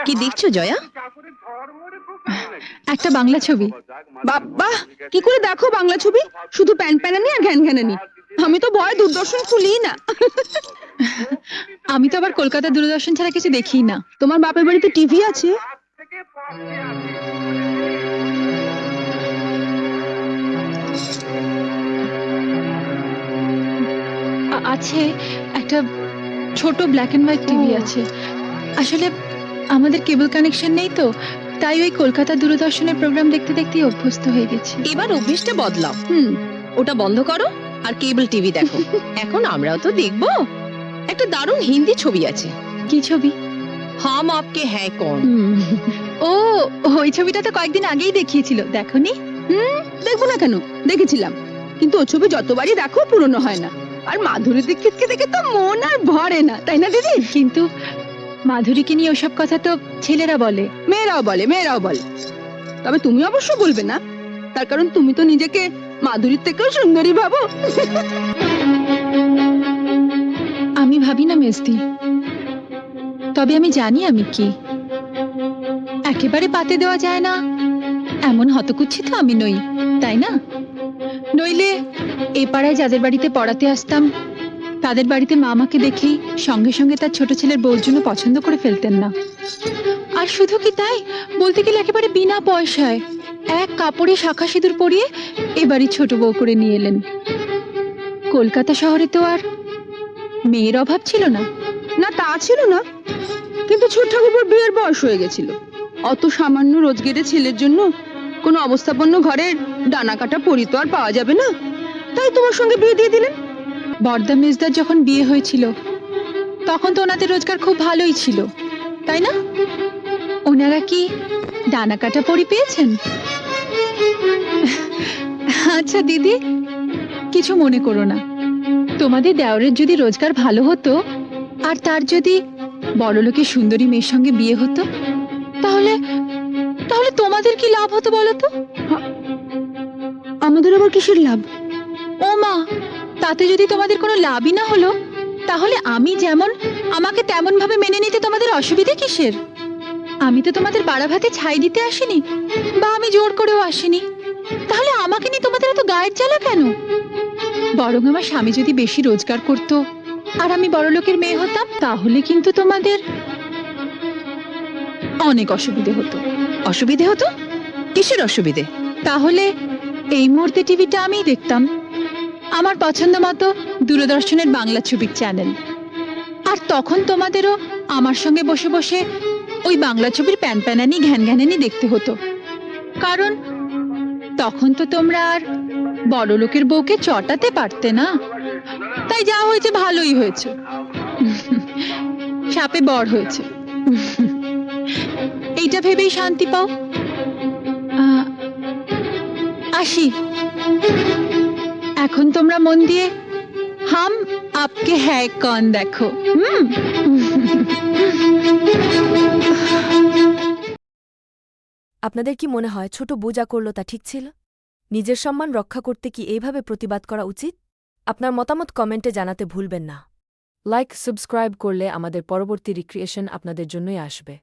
কি দেখছো জয়া? একটা বাংলা ছবি। বাবা, কি করে দেখো বাংলা ছবি? শুধু প্যান প্যানানি আর ঘ্যান ঘ্যানানি। আমি তো ভয় দূরদর্শন খুলি না। আমি তো আবার কলকাতা দূরদর্শন ছাড়া কিছু দেখি না। তোমার বাপের বাড়িতে টিভি আছে? আছে, একটা ছোট ব্ল্যাক এন্ড হোয়াইট টিভি আছে। আসলে আমাদের কেবল কানেকশন নেই তো, তাই ওই কলকাতা দূরদর্শনের প্রোগ্রাম দেখতে দেখতেই অভ্যস্ত হয়ে গেছি। এবার অভ্যেসটা বদলাও। ওটা বন্ধ করো আর কেবল টিভি দেখো। এখন আমরাও তো দেখবো। একটা দারুণ হিন্দি ছবি আছে। কি ছবি? হাম আপকে হ্যায় কौन। ও, ওই ছবিটা তো কয়েকদিন আগেই দেখিয়েছিল, দেখোনি? দেখবো না কেন, দেখেছিলাম। কিন্তু ও ছবি যতবারই দেখো পুরনো হয় না। আর মাধুরী দীক্ষিতকে দেখে তো মন আর ভরে না, তাই না দিদি? কিন্তু মাধুরীকে নিয়ে ওসব কথা তো ছেলেরা বলে। মেয়েরাও বলে। তবে তুমি অবশ্য বলবে না, তার কারণ তুমি তো নিজেকে মাধুরীর থেকেও সুন্দরী ভাবো। আমি ভাবি না মেজদি, তবে আমি জানি আমি কি। একেবারে পাতে দেওয়া যায় না এমন হতকুচ্ছিত আমি নই, তাই না? নইলে এ পাড়ায় যাদের বাড়িতে পড়াতে আসতাম তাদের বাড়িতে মা আমাকে দেখেই সঙ্গে সঙ্গে তার ছোট ছেলের বউর জন্য পছন্দ করে ফেলতেন না। আর শুধু কি তাই, বলতে গেলে একেবারে বিনা পয়সায় এক কাপড়ে শাখা সিঁদুর পরিয়ে এবারই ছোট বউ করে নিয়ে এলেন। কলকাতা শহরে তো আর মেয়ের অভাব ছিল না। না, তা ছিল না, কিন্তু ছোট ঠাকুরপোর বিয়ের বয়স হয়ে গেছিল। অত সামান্য রোজগেরের ছেলের জন্য কোনো অবস্থাপন্ন ঘরের ডানা কাটা পরি তো আর পাওয়া যাবে না, তাই তোমার সঙ্গে বিয়ে দিয়ে দিলেন। বর্দা মেজদার যখন বিয়ে হয়েছিল তখন তো ওনাদের রোজগার খুব ভালোই ছিল, তাই না? ওনারা কি ডানা কাটা পরি পেয়েছেন? আচ্ছা দিদি, কিছু মনে করো না। তোমাদের দেওরের যদি রোজগার ভালো হতো আর তার যদি বড়লোকের সুন্দরী মেয়ের সঙ্গে বিয়ে হতো, তাহলে তাহলে তোমাদের কি লাভ হতো বলো তো? আমাদের আবার কিসের লাভ? ও মা, তাতে যদি তোমাদের কোনো লাভই না হলো, তাহলে আমি যেমন আমাকে তেমন ভাবে মেনে নিতে তোমাদের অসুবিধে কিসের? আমি তো তোমাদের বাড়া ভাতে ছাই দিতে আসিনি, বা আমি জোর করেও আসিনি। তাহলে আমাকে নিয়ে তোমাদের এত গায়ের জ্বালা কেন? বরং আমার স্বামী যদি বেশি রোজগার করত আর আমি বড়লোকের মেয়ে হতাম, তাহলে কিন্তু তোমাদের অনেক অসুবিধে হতো। অসুবিধে হতো? কিসের অসুবিধে? তাহলে এই মুহূর্তে টিভিটা আমিই দেখতাম, আমার পছন্দ মতো দূরদর্শনের বাংলা ছবির চ্যানেল। আর তখন তোমাদেরও আমার সঙ্গে বসে বসে ওই বাংলা ছবির প্যান প্যানানি ঘ্যান ঘ্যানানি দেখতে হতো, কারণ তখন তো তোমরা আর বড় লোকের বউকে চটাতে পারতে না। তাই যা হয়েছে ভালোই হয়েছে, সাপে বর হয়েছে। এইটা ভেবেই শান্তি পাও। আসি, এখন তোমরা মন দিয়ে হাম আপকে হ্যায় কौन দেখো। আপনাদের কি মনে হয় ছোট বউ যা করল তা ঠিক ছিল? নিজের সম্মান রক্ষা করতে কি এইভাবে প্রতিবাদ করা উচিত? আপনার মতামত কমেন্টে জানাতে ভুলবেন না। লাইক, সাবস্ক্রাইব করলে আমাদের পরবর্তী রিক্রিয়েশন আপনাদের জন্যই আসবে।